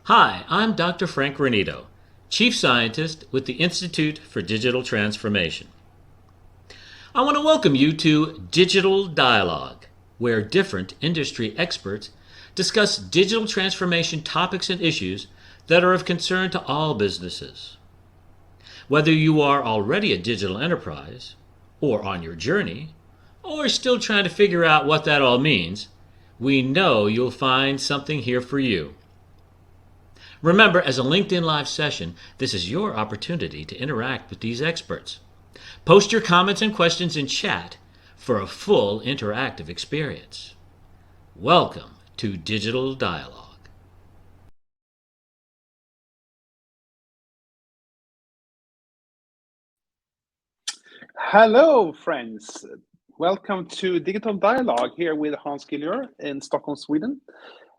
Hi, I'm Dr. Frank Renito, Chief Scientist with the Institute for Digital Transformation. I want to welcome you to Digital Dialogue, where different industry experts discuss digital transformation topics and issues that are of concern to all businesses. Whether you are already a digital enterprise, or on your journey, or still trying to figure out what that all means, we know you'll find something here for you. Remember, as a LinkedIn Live session, this is your opportunity to interact with these experts. Post your comments and questions in chat for a full interactive experience. Welcome to Digital Dialogue. Hello, friends. Welcome to Digital Dialogue here with 𝗗𝗂𝘁𝘀 in Stockholm, Sweden.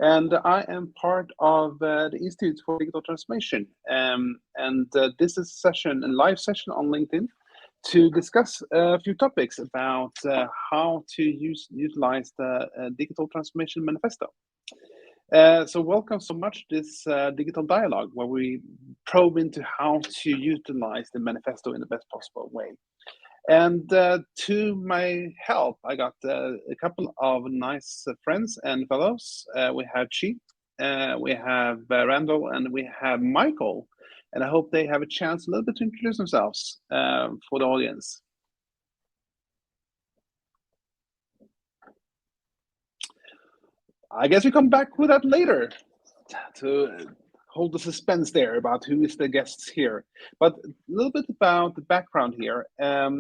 And I am part of the Institute for Digital Transformation. This is a live session on LinkedIn to discuss a few topics about how to utilize the Digital Transformation Manifesto. So welcome so much to this Digital Dialogue, where we probe into how to utilize the manifesto in the best possible way. And to my help, I got a couple of nice friends and fellows. We have 𝗚𝗂𝗁, we have Randall, and we have Michael. And I hope they have a chance a little bit to introduce themselves for the audience. I guess we come back with that later to hold the suspense there about who is the guests here. But a little bit about the background here. A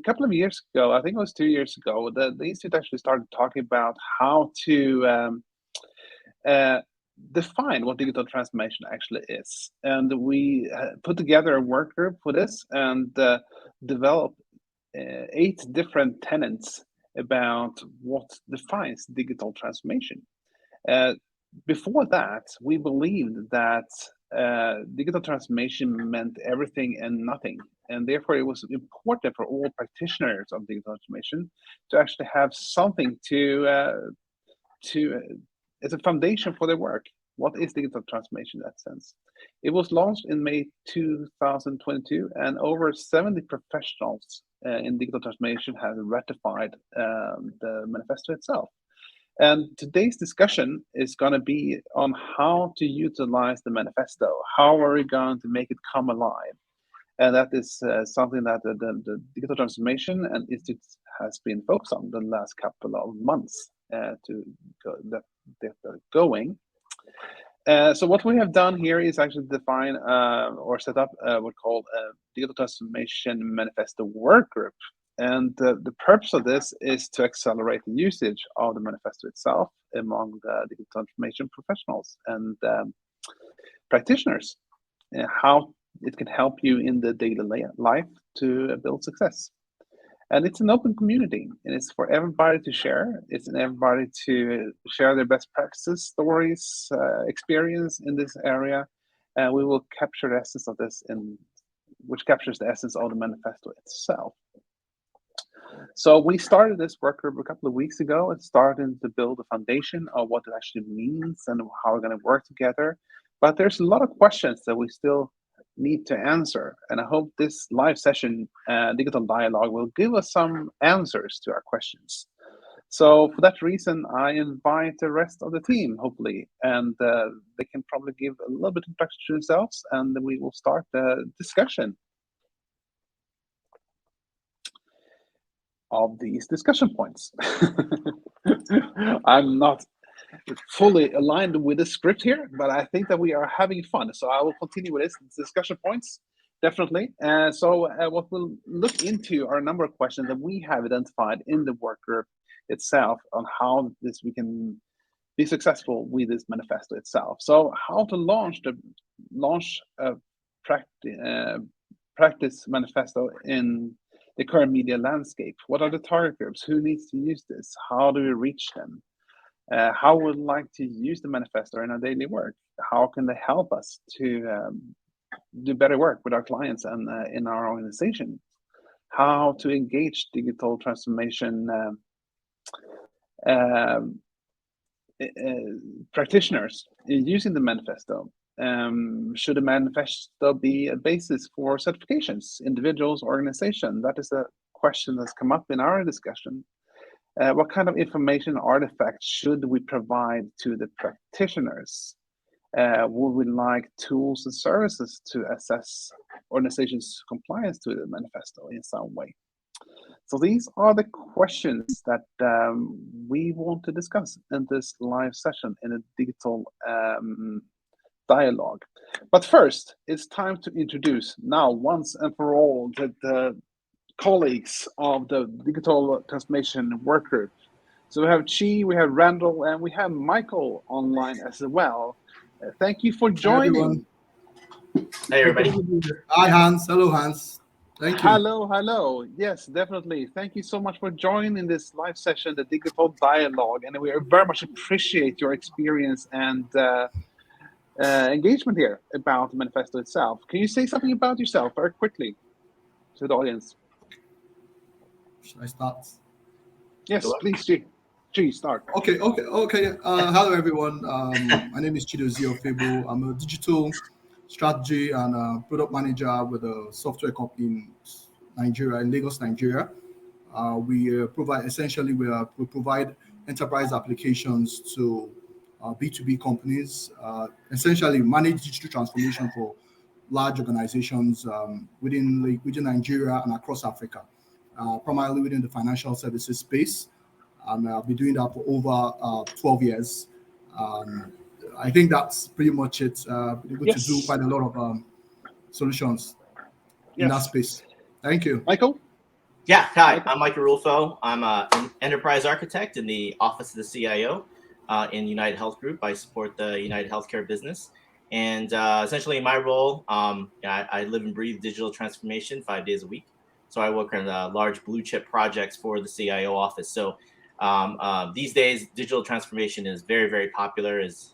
couple of years ago, I think it was 2 years ago, the Institute actually started talking about how to define what digital transformation actually is. And we put together a work group for this and developed 8 different tenets about what defines digital transformation. Before that, we believed that digital transformation meant everything and nothing. And therefore, it was important for all practitioners of digital transformation to actually have something as a foundation for their work. What is digital transformation in that sense? It was launched in May 2022, and over 70 professionals in digital transformation have ratified the manifesto itself. And today's discussion is going to be on how to utilize the manifesto. How are we going to make it come alive? And that is something that the Digital Transformation and Institute has been focused on the last couple of months to get going. So what we have done here is actually define or set up what's called a Digital Transformation Manifesto Workgroup. And the purpose of this is to accelerate the usage of the manifesto itself among the digital transformation professionals and practitioners, how it can help you in the daily life to build success. And it's an open community, and it's for everybody to share. It's for everybody to share their best practices, stories, experience in this area. And we will capture the essence of this, which captures the essence of the manifesto itself. So we started this work group a couple of weeks ago. It's starting to build a foundation of what it actually means and how we're going to work together. But there's a lot of questions that we still need to answer. And I hope this live session, Digital Dialogue, will give us some answers to our questions. So for that reason, I invite the rest of the team, hopefully, and they can probably give a little bit of introduction to themselves, and then we will start the discussion of these discussion points. I'm not fully aligned with the script here, but I think that we are having fun. So I will continue with this discussion points, definitely. So what we'll look into are a number of questions that we have identified in the work group itself on how we can be successful with this manifesto itself. So how to launch a practice manifesto in the current media landscape. What are the target groups? Who needs to use this? How do we reach them? How would like to use the manifesto in our daily work? How can they help us to do better work with our clients and in our organization? How to engage digital transformation practitioners using the manifesto. Should a manifesto be a basis for certifications, individuals, organization? That is a question that's come up in our discussion. What kind of information artifacts should we provide to the practitioners? Would we like tools and services to assess organizations' compliance to the manifesto in some way? So these are the questions that we want to discuss in this live session in a digital dialogue. But first, it's time to introduce now once and for all the colleagues of the Digital Transformation Workgroup. So we have Chi, we have Randall, and we have Michael online as well. Thank you for joining. Hey, everybody. Hi, Hans. Hello, Hans. Thank you. Hello. Yes, definitely. Thank you so much for joining this live session, the Digital Dialogue, and we very much appreciate your experience and engagement here about the manifesto itself. Can you say something about yourself very quickly to the audience? Should I start? Yes, please, Chi, start. Okay. Hello, everyone. My name is 𝗗𝗶𝗴𝗶𝘂. I'm a digital strategy and product manager with a software company in Nigeria, in Lagos, Nigeria. We provide enterprise applications to B2B companies, essentially manage digital transformation for large organizations within Nigeria and across Africa, primarily within the financial services space. And I've been doing that for over 12 years. I think that's pretty much it. Been able to do quite a lot of solutions in that space. Thank you. Michael? Yeah, hi, I'm Michael 𝗗𝗶𝗶𝗶𝗂. I'm an enterprise architect in the Office of the CIO in United Health Group. I support the United Healthcare business. And essentially in my role, I live and breathe digital transformation 5 days a week. So I work on large blue chip projects for the CIO office. So these days, digital transformation is very, very popular, as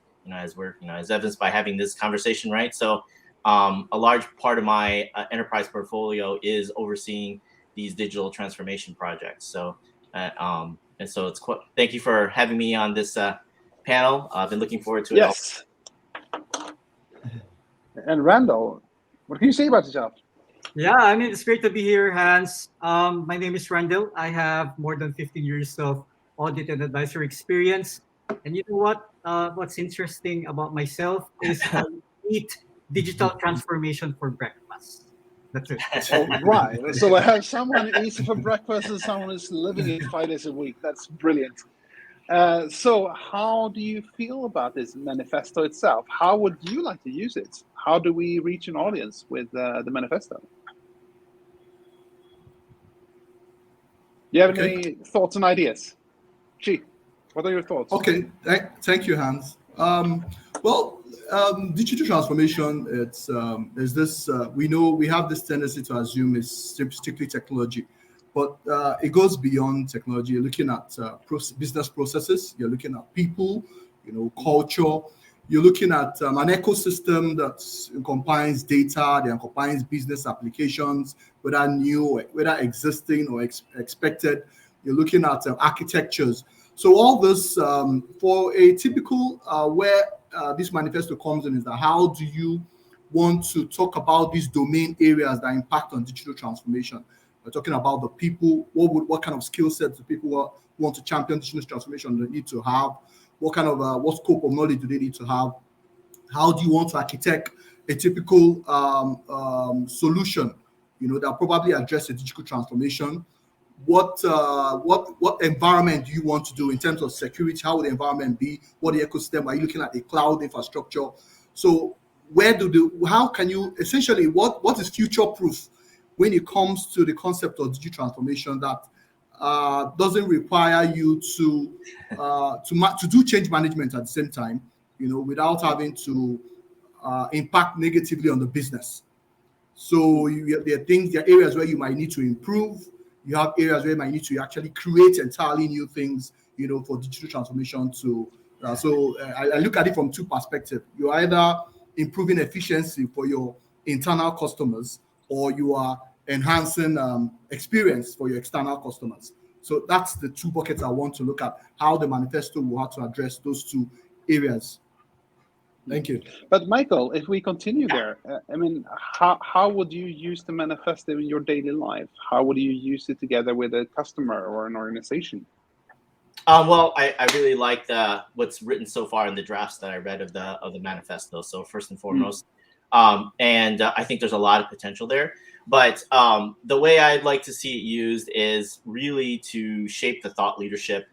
evidenced by having this conversation, right? So a large part of my enterprise portfolio is overseeing these digital transformation projects. So and so it's quite, thank you for having me on this panel. I've been looking forward to it. Yes. And Randall, what can you say about yourself? Yeah, I mean, it's great to be here, Hans. My name is Randall. I have more than 15 years of audit and advisory experience. And you know what? What's interesting about myself is I eat digital transformation for breakfast. That's it. Oh, right. So I have someone who eats it for breakfast and someone who's living it 5 days a week. That's brilliant. So how do you feel about this manifesto itself? How would you like to use it? How do we reach an audience with the manifesto? Do you have any thoughts and ideas? Chi, what are your thoughts? Okay, thank you, Hans. Digital transformation, there's this, we have this tendency to assume it's strictly technology, but it goes beyond technology. You're looking at business processes, you're looking at people, culture, you're looking at an ecosystem that combines data, that combines business applications, whether new, whether existing or expected. You're looking at architectures. So all this for a typical where this manifesto comes in is that how do you want to talk about these domain areas that impact on digital transformation? We're talking about the people. What kind of skill sets do people who want to champion digital transformation they need to have? What kind of what scope of knowledge do they need to have? How do you want to architect a typical solution, that probably address a digital transformation? What environment do you want to do in terms of security? How will the environment be? What the ecosystem? Are you looking at the cloud infrastructure? So how can you essentially what is future proof when it comes to the concept of digital transformation that doesn't require you to do change management at the same time, without having to impact negatively on the business. So there are areas where you might need to improve. You have areas where you might need to actually create entirely new things, for digital transformation I look at it from two perspectives. You're either improving efficiency for your internal customers or you are enhancing experience for your external customers. So that's the two buckets I want to look at, how the manifesto will have to address those two areas. Thank you. But Michael, if we continue there, I mean, how would you use the manifesto in your daily life? How would you use it together with a customer or an organization? Well, I really like what's written so far in the drafts that I read of the manifesto. So first and foremost, and I think there's a lot of potential there. But the way I'd like to see it used is really to shape the thought leadership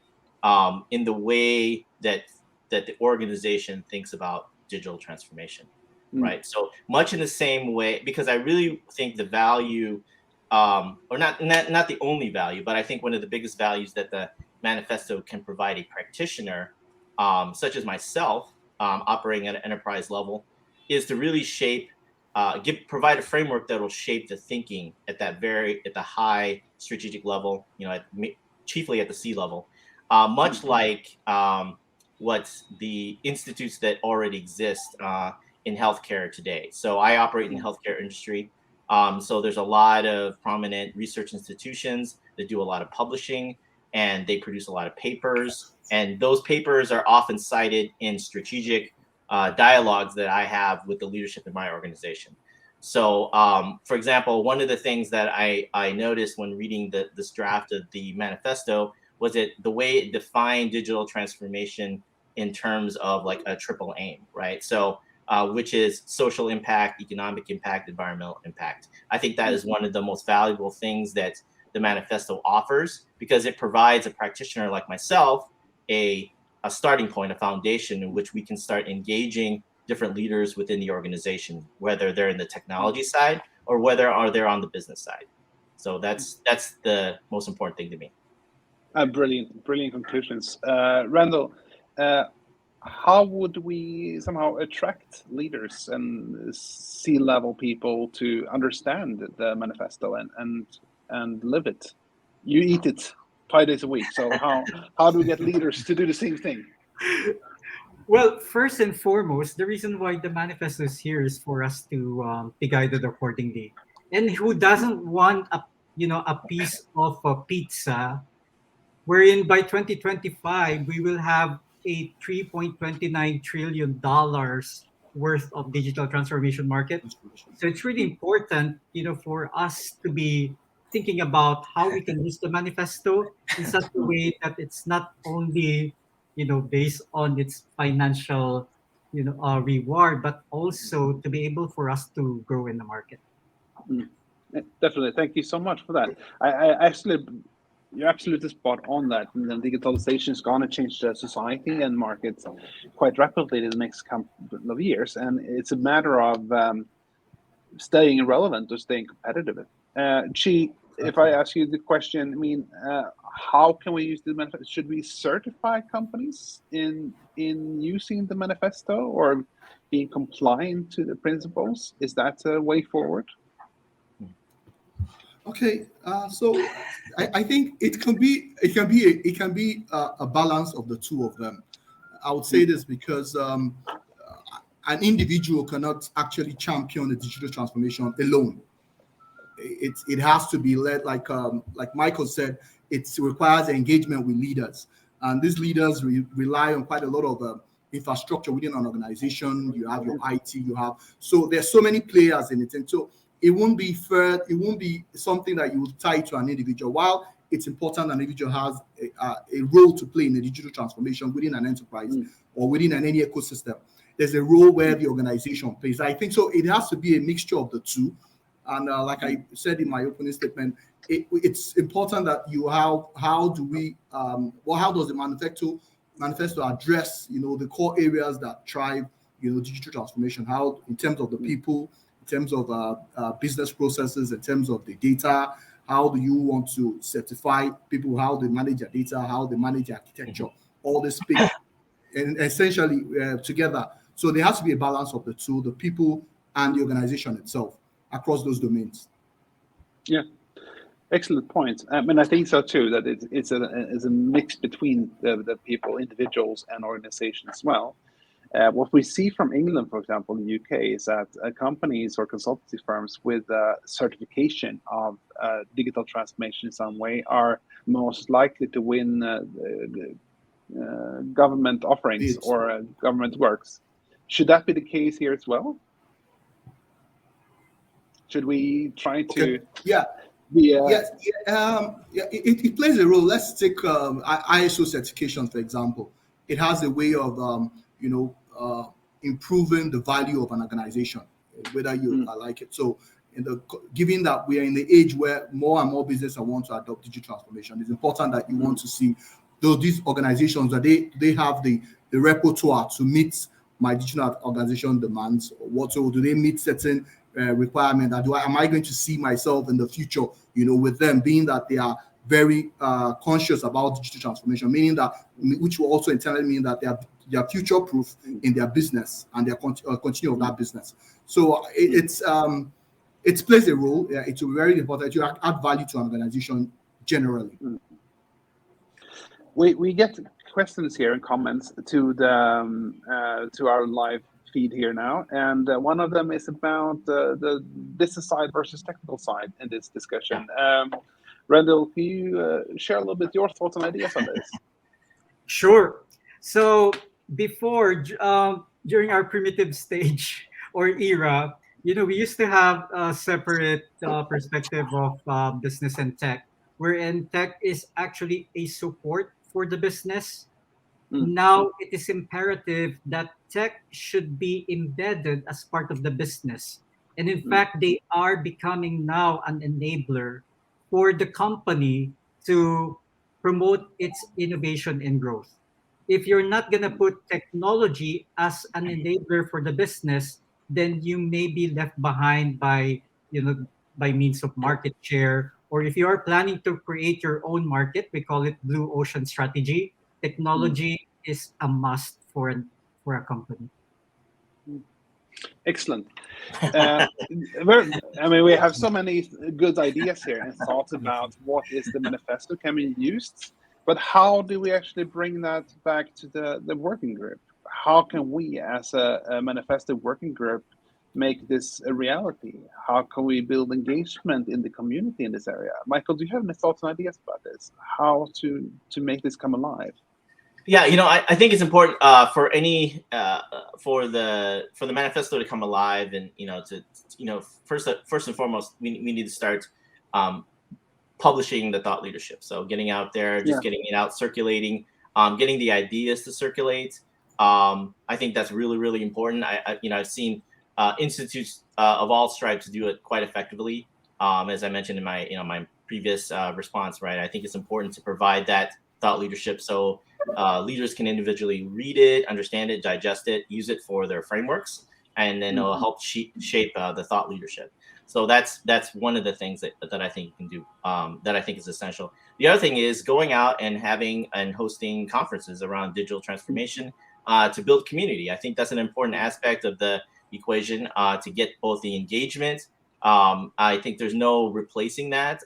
in the way that the organization thinks about digital transformation, right? So much in the same way, because I really think the value, or not the only value, but I think one of the biggest values that the manifesto can provide a practitioner, such as myself, operating at an enterprise level, is to really shape, provide a framework that will shape the thinking at the high strategic level, chiefly at the C level, much like what the institutes that already exist in healthcare today. So I operate in the healthcare industry. So there's a lot of prominent research institutions that do a lot of publishing, and they produce a lot of papers. And those papers are often cited in strategic dialogues that I have with the leadership in my organization. So, for example, one of the things that I noticed when reading this draft of the manifesto was the way it defined digital transformation in terms of like a triple aim, right? So, which is social impact, economic impact, environmental impact. I think that is one of the most valuable things that the manifesto offers, because it provides a practitioner like myself a starting point, a foundation in which we can start engaging different leaders within the organization, whether they're in the technology side or whether they're on the business side. So that's the most important thing to me. Brilliant conclusions. Randall, how would we somehow attract leaders and C-level people to understand the manifesto and live it? You eat it 5 days a week, so how do we get leaders to do the same thing? Well, first and foremost, the reason why the manifesto is here is for us to be guided accordingly. And who doesn't want a piece of a pizza, wherein by 2025 we will have a $3.29 trillion worth of digital transformation market. So it's really important, for us to be thinking about how we can use the manifesto in such a way that it's not only, based on its financial, reward, but also to be able for us to grow in the market. Definitely. Thank you so much for that. I actually, you're absolutely spot on that. And then digitalization is going to change the society and markets quite rapidly in the next couple of years. And it's a matter of staying relevant or staying competitive. 𝗚𝗂𝗏, if I ask you the question, I mean, how can we use the manifesto? Should we certify companies in using the manifesto or being compliant to the principles? Is that a way forward? Okay, so I think it can be a balance of the two of them. I would say this because an individual cannot actually champion the digital transformation alone. It has to be led, like Michael said. It requires engagement with leaders, and these leaders rely on quite a lot of infrastructure within an organization. You have your IT, so there's so many players in it, and so it won't be fair. It won't be something that you would tie to an individual. While it's important an individual has a role to play in the digital transformation within an enterprise or within any ecosystem, there's a role where the organization plays. I think so. It has to be a mixture of the two. And like I said in my opening statement, it's important that how does the manifesto address the core areas that drive digital transformation? How, in terms of the people, in terms of business processes, in terms of the data, how do you want to certify people, how they manage their data, how they manage architecture, all this speak and essentially together. So there has to be a balance of the two, the people and the organization itself, across those domains. Yeah, excellent point. I mean, I think so too, that it's a mix between the people, individuals and organizations as well. What we see from England, for example, in the UK, is that companies or consultancy firms with certification of digital transformation in some way are most likely to win government offerings or government works. Should that be the case here as well? Should we try to? Yeah. Yes. It plays a role. Let's take ISO certification, for example. It has a way of improving the value of an organization, whether you like it. So, given that we are in the age where more and more businesses want to adopt digital transformation, it's important that you want to see these organizations that they have the repertoire to meet my digital organization demands. What so do they meet certain requirement? Am I going to see myself in the future, with them, being that they are very conscious about digital transformation, meaning that, which will also internally mean that they are future proof in their business and their continue of that business. So it plays a role. It's very important to add value to an organization generally. We get questions here and comments to the to our live feed here now, and one of them is about the business side versus technical side in this discussion. Randall, can you share a little bit your thoughts and ideas on this? Sure. So before, during our primitive stage or era, we used to have a separate perspective of business and tech, wherein tech is actually a support for the business. Now it is imperative that tech should be embedded as part of the business. And in fact, they are becoming now an enabler for the company to promote its innovation and growth. If you're not going to put technology as an enabler for the business, then you may be left behind by means of market share. Or if you are planning to create your own market, we call it blue ocean strategy. Technology is a must for a company. Excellent. We have so many good ideas here and thoughts about what is the manifesto can be used, but how do we actually bring that back to the working group? How can we, as a manifesto working group, make this a reality? How can we build engagement in the community in this area? Michael, do you have any thoughts and ideas about this? How to make this come alive? Yeah, I think it's important for the manifesto to come alive, and first and foremost, we need to start publishing the thought leadership. So getting out there, just getting it out, circulating, getting the ideas to circulate. I think that's really, really important. I've seen institutes of all stripes do it quite effectively. As I mentioned in my previous response, right? I think it's important to provide that thought leadership so leaders can individually read it, understand it, digest it, use it for their frameworks, and then it'll help shape the thought leadership. So that's one of the things that I think you can do, that I think is essential. The other thing is going out and having and hosting conferences around digital transformation to build community. I think that's an important aspect of the equation to get both the engagement. I think there's no replacing that.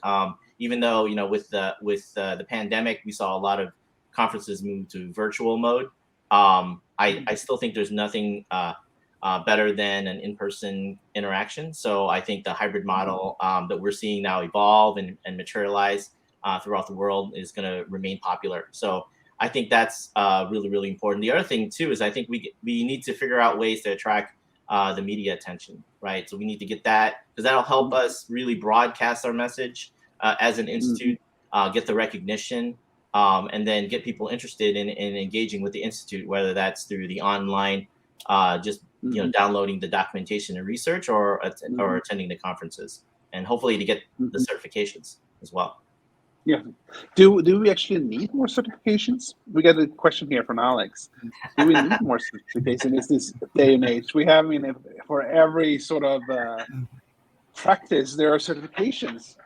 Even though with the pandemic, we saw a lot of conferences move to virtual mode. I still think there's nothing better than an in-person interaction. So I think the hybrid model that we're seeing now evolve and materialize throughout the world is going to remain popular. So I think that's really, really important. The other thing too is I think we need to figure out ways to attract the media attention, right? So we need to get that, because that'll help us really broadcast our message as an institute, get the recognition, and then get people interested in engaging with the institute, whether that's through the online, just downloading the documentation and research, or attending the conferences, and hopefully to get the certifications as well. Yeah. Do we actually need more certifications? We got a question here from Alex. Do we need more certifications in this day and age? We have, for every sort of practice, there are certifications.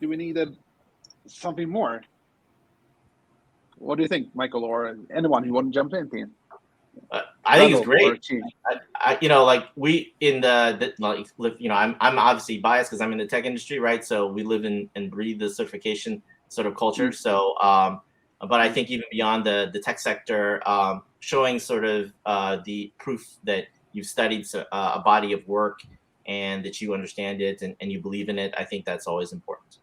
Do we need something more? What do you think, Michael, or anyone who want to jump in? I think it's great. I'm obviously biased because I'm in the tech industry, right? So we live and breathe the certification sort of culture. So But I think even beyond the tech sector, showing sort of the proof that you've studied a body of work and that you understand it and you believe in it, I think that's always important.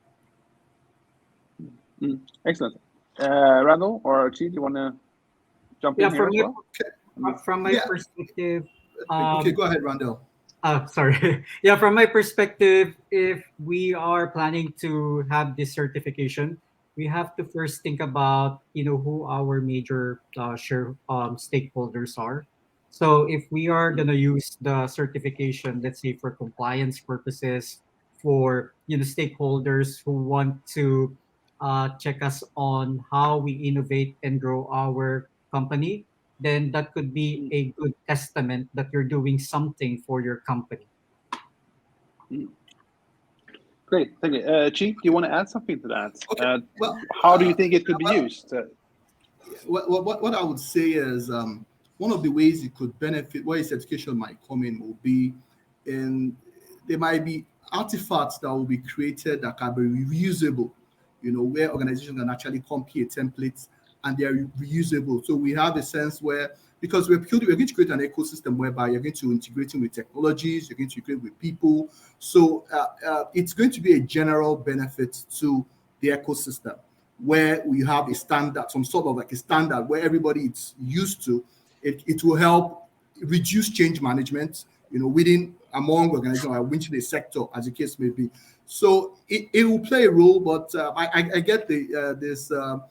Excellent. Randall or Chi, do you want to jump in here as well? From my perspective. Okay, go ahead, Randall. Sorry. Yeah, from my perspective, if we are planning to have this certification, we have to first think about, who our major stakeholders are. So if we are going to use the certification, let's say for compliance purposes, for stakeholders who want to check us on how we innovate and grow our company, then that could be a good testament that you're doing something for your company. Great, thank you. Chi, do you want to add something to that? Okay. How do you think it could be used? What I would say is one of the ways it could benefit, where its education might come in, will be there might be artifacts that will be created that can be reusable, where organizations can actually copy a template and they are reusable. So we have a sense where, because we're going to create an ecosystem whereby you're going to integrate with technologies, you're going to integrate with people. So it's going to be a general benefit to the ecosystem where we have a standard, some sort of like a standard where everybody is used to. It will help reduce change management, among organizations or within a sector, as the case may be. So it will play a role, but I get the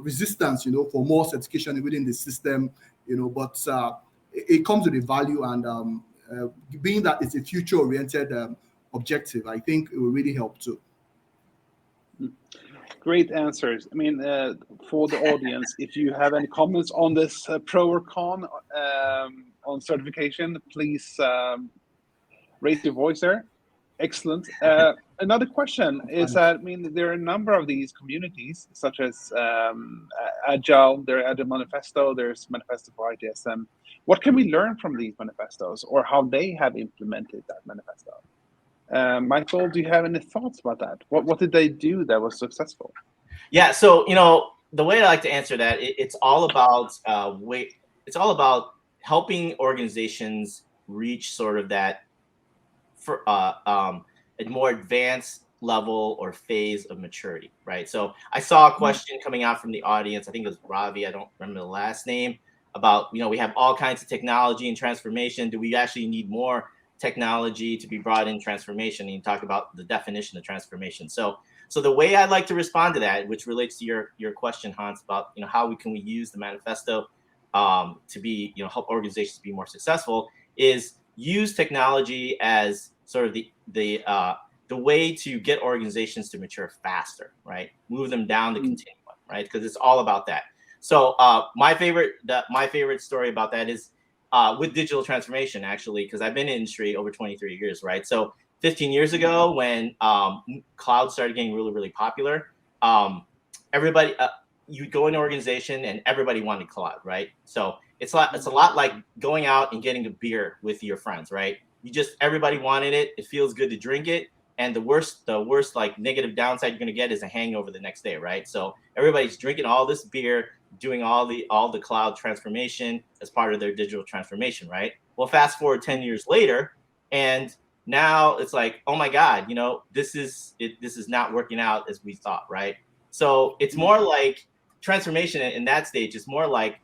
resistance, for more certification within the system, but it comes with a value, and being that it's a future-oriented objective, I think it will really help too. Great answers. I mean, for the audience, if you have any comments on this pro or con on certification, please raise your voice there. Excellent. Another question is that, there are a number of these communities, such as Agile, there's Agile Manifesto, there's Manifesto for ITSM. What can we learn from these manifestos, or how they have implemented that manifesto? Michael, do you have any thoughts about that? What did they do that was successful? Yeah, so the way I like to answer that, it's all about helping organizations reach sort of that for a more advanced level or phase of maturity, right? So I saw a question coming out from the audience. I think it was Ravi. I don't remember the last name. About we have all kinds of technology and transformation. Do we actually need more technology to be brought in transformation? And you talk about the definition of transformation. So the way I'd like to respond to that, which relates to your question, Hans, about how can we use the manifesto to be help organizations be more successful, is use technology as sort of the way to get organizations to mature faster, right? Move them down the continuum, right? Because it's all about that. So my favorite story about that is with digital transformation, actually, because I've been in the industry over 23 years, right? So 15 years ago, when cloud started getting really, really popular, everybody, you'd go in an organization and everybody wanted cloud, right? So it's a lot like going out and getting a beer with your friends, right? Everybody wanted it. It feels good to drink it. And the worst like negative downside you're going to get is a hangover the next day, right? So everybody's drinking all this beer, doing all the cloud transformation as part of their digital transformation, right? Well, fast forward 10 years later, and now it's like, oh my God, this is not working out as we thought, right? So it's more like transformation in that stage is more like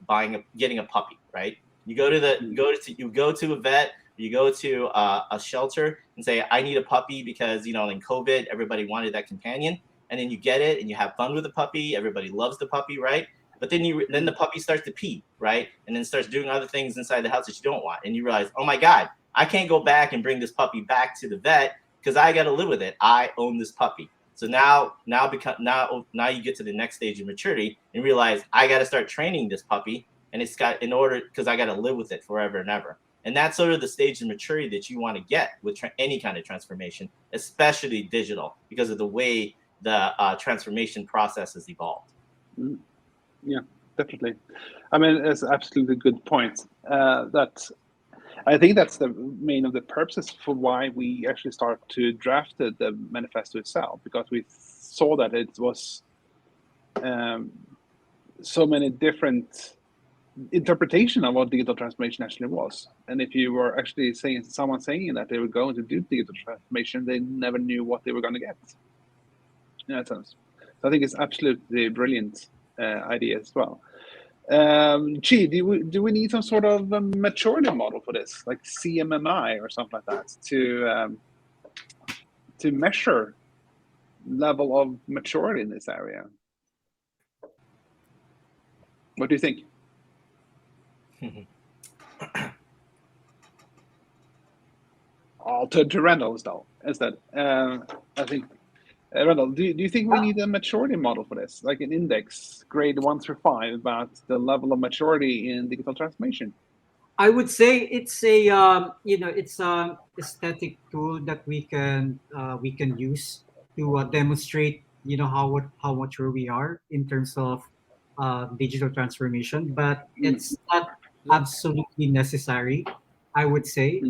getting a puppy, right? You go to a vet, you go to a shelter and say, I need a puppy because, in COVID, everybody wanted that companion. And then you get it and you have fun with the puppy. Everybody loves the puppy, right? But then the puppy starts to pee, right? And then starts doing other things inside the house that you don't want. And you realize, oh my God, I can't go back and bring this puppy back to the vet because I got to live with it. I own this puppy. So now you get to the next stage of maturity and realize I got to start training this puppy, and because I got to live with it forever and ever. And that's sort of the stage of maturity that you want to get with any kind of transformation, especially digital, because of the way the transformation process has evolved. Yeah, definitely. I mean, it's absolutely a good point. I think that's the main of the purposes for why we actually start to draft the manifesto itself, because we saw that it was so many different interpretation of what digital transformation actually was. And if you were actually saying that they were going to do digital transformation, they never knew what they were going to get. In that sense, so I think it's absolutely brilliant idea as well. 𝗚𝗂, do we need some sort of a maturity model for this, like CMMI or something like that, to measure level of maturity in this area? What do you think? I'll turn to Randall instead. I think, Randall, do you think we need a maturity model for this, like an index, grade 1 through 5, about the level of maturity in digital transformation? I would say it's a it's a aesthetic tool that we can use to demonstrate how mature we are in terms of digital transformation, but it's not absolutely necessary, I would say.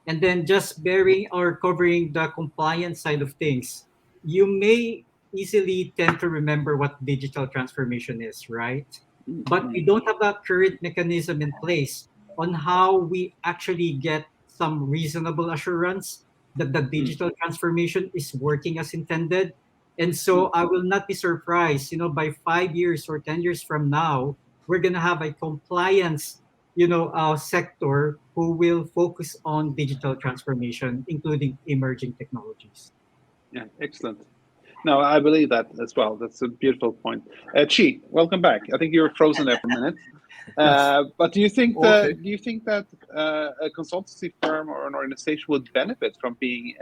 And then just bearing or covering the compliance side of things, you may easily tend to remember what digital transformation is, right? But we don't have a current mechanism in place on how we actually get some reasonable assurance that the digital transformation is working as intended. And so I will not be surprised, by 5 years or 10 years from now, we're going to have a compliance, sector who will focus on digital transformation, including emerging technologies. Yeah, excellent. No, I believe that as well. That's a beautiful point. 𝗚𝗂, welcome back. I think you were frozen there for a minute. But do you think that a consultancy firm or an organization would benefit from being,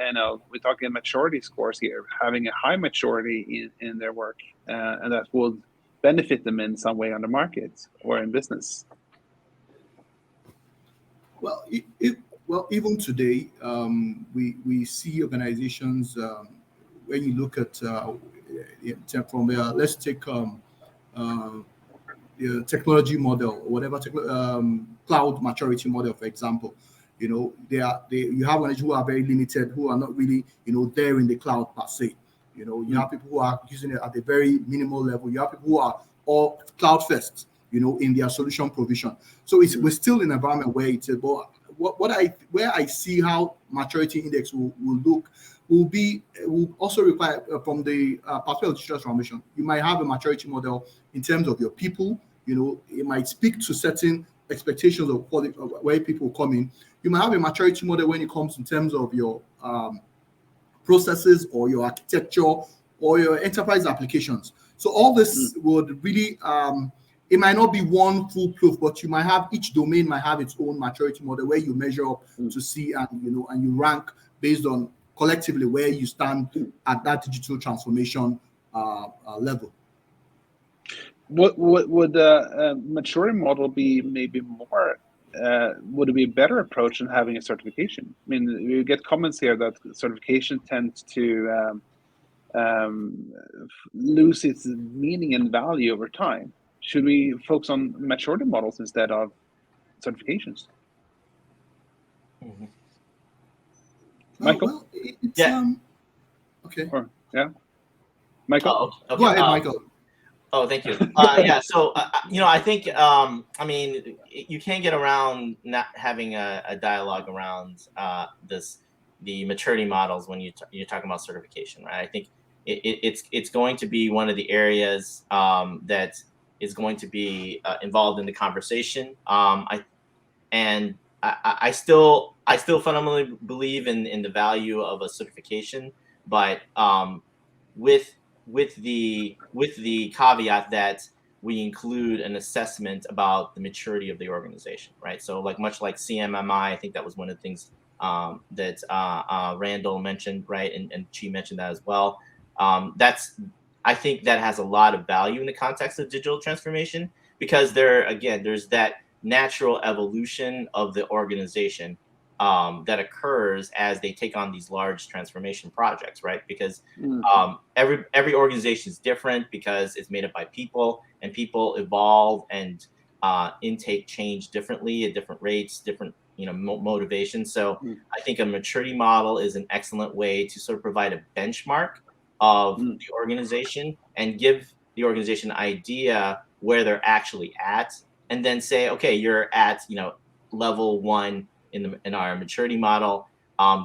we're talking maturity scores here, having a high maturity in their work, and that would benefit them in some way on the market or in business? Well, even today, we see organizations. When you look at from there, let's take the technology model, or whatever cloud maturity model, for example. You have managers who are very limited, who are not really there in the cloud per se. You have people who are using it at a very minimal level. You have people who are all cloud first, in their solution provision. So we're still in an environment where it's about where I see how maturity index will look will also require from the perspective of digital transformation. You might have a maturity model in terms of your people. It might speak to certain expectations of where people come in. You might have a maturity model when it comes in terms of your processes or your architecture or your enterprise applications. So all this would really it might not be one foolproof, but you might have, each domain might have its own maturity model where you measure up to see and you rank based on collectively where you stand at that digital transformation level. Would a maturity model be maybe more? Would it be a better approach than having a certification? I mean, you get comments here that certification tends to lose its meaning and value over time. Should we focus on maturity models instead of certifications? Michael? Well, okay. Michael? Okay. Go ahead, Michael. Oh, thank you. Yeah, so I think I mean, you can't get around not having a dialogue around the maturity models when you're talking about certification, right? I think it's going to be one of the areas that is going to be involved in the conversation. I still fundamentally believe in the value of a certification, but with the caveat that we include an assessment about the maturity of the organization, right? So much like CMMI, I think that was one of the things that Randall mentioned, right? And 𝗚𝗂 mentioned that as well. I think that has a lot of value in the context of digital transformation, because there's that natural evolution of the organization that occurs as they take on these large transformation projects, right? Because every organization is different because it's made up by people, and people evolve and intake change differently at different rates, different motivations. So I think a maturity model is an excellent way to sort of provide a benchmark of the organization and give the organization idea where they're actually at, and then say, okay, you're at level 1 in our maturity model.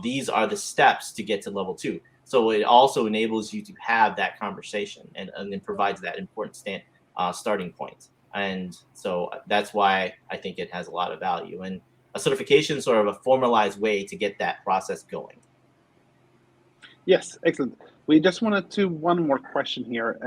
These are the steps to get to level 2. So it also enables you to have that conversation and then provides that important starting point. And so that's why I think it has a lot of value. And a certification is sort of a formalized way to get that process going. Yes, excellent. We just wanted to one more question here.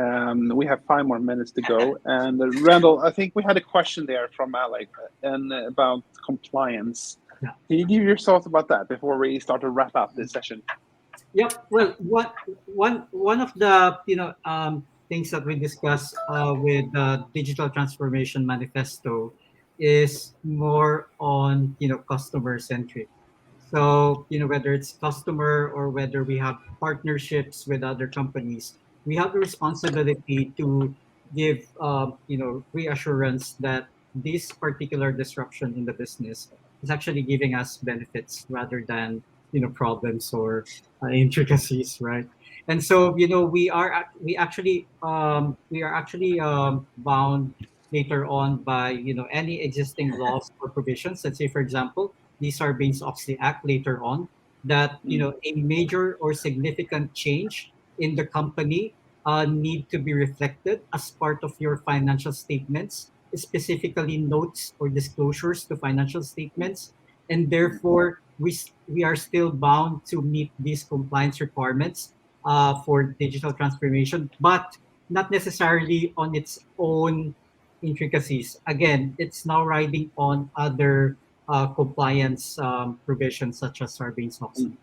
We have 5 more minutes to go. And Randall, I think we had a question there from Alec and about compliance. Yeah. Can you give your thoughts about that before we start to wrap up this session? Yep. Well, one of the things that we discussed with the Digital Transformation Manifesto is more on customer centric. So whether it's customer or whether we have partnerships with other companies, we have the responsibility to give reassurance that this particular disruption in the business is actually giving us benefits rather than problems or intricacies, right? And so we are actually bound later on by any existing laws or provisions. Let's say, for example, the Sarbanes-Oxley Act later on, that a major or significant change in the company need to be reflected as part of your financial statements, specifically notes or disclosures to financial statements, and therefore we are still bound to meet these compliance requirements for digital transformation, but not necessarily on its own intricacies. Again, it's now riding on other compliance provisions such as Sarbanes-Oxley.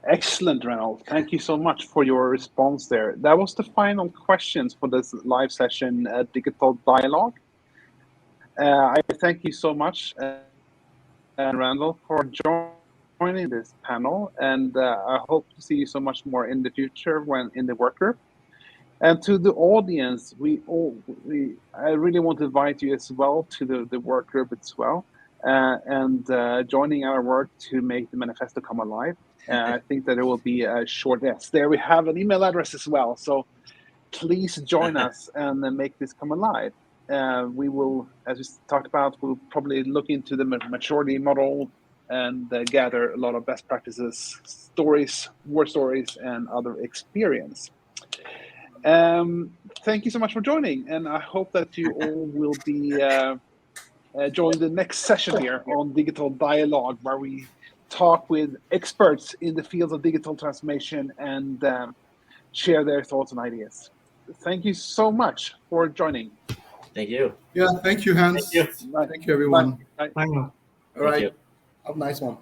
Excellent, Randall. Thank you so much for your response there. That was the final questions for this live session, Digital Dialogue. I thank you so much, Randall, for joining this panel, and I hope to see you so much more in the future when in the work group. And to the audience, I really want to invite you as well to the work group as well, and joining our work to make the manifesto come alive. I think that it will be a short yes. There we have an email address as well. So please join us and make this come alive. We will, as we talked about, we'll probably look into the maturity model and gather a lot of best practices, stories, war stories, and other experience. Thank you so much for joining, and I hope that you all will be join the next session here on Digital Dialogue, where we talk with experts in the field of digital transformation and share their thoughts and ideas. Thank you so much for joining. Thank you. Yeah, thank you, Hans. Thank you. Thank you, everyone. Bye. Bye now. All right. you. Have a nice one.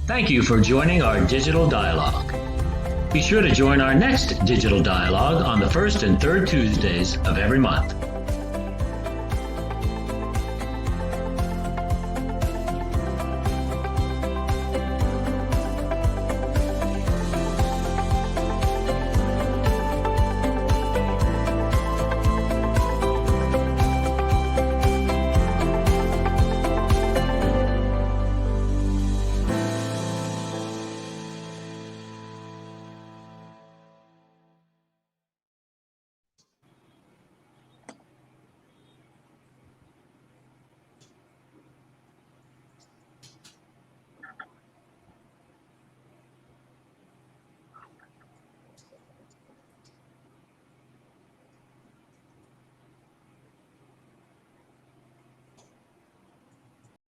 Thank you for joining our Digital Dialogue. Be sure to join our next Digital Dialogue on the first and third Tuesdays of every month.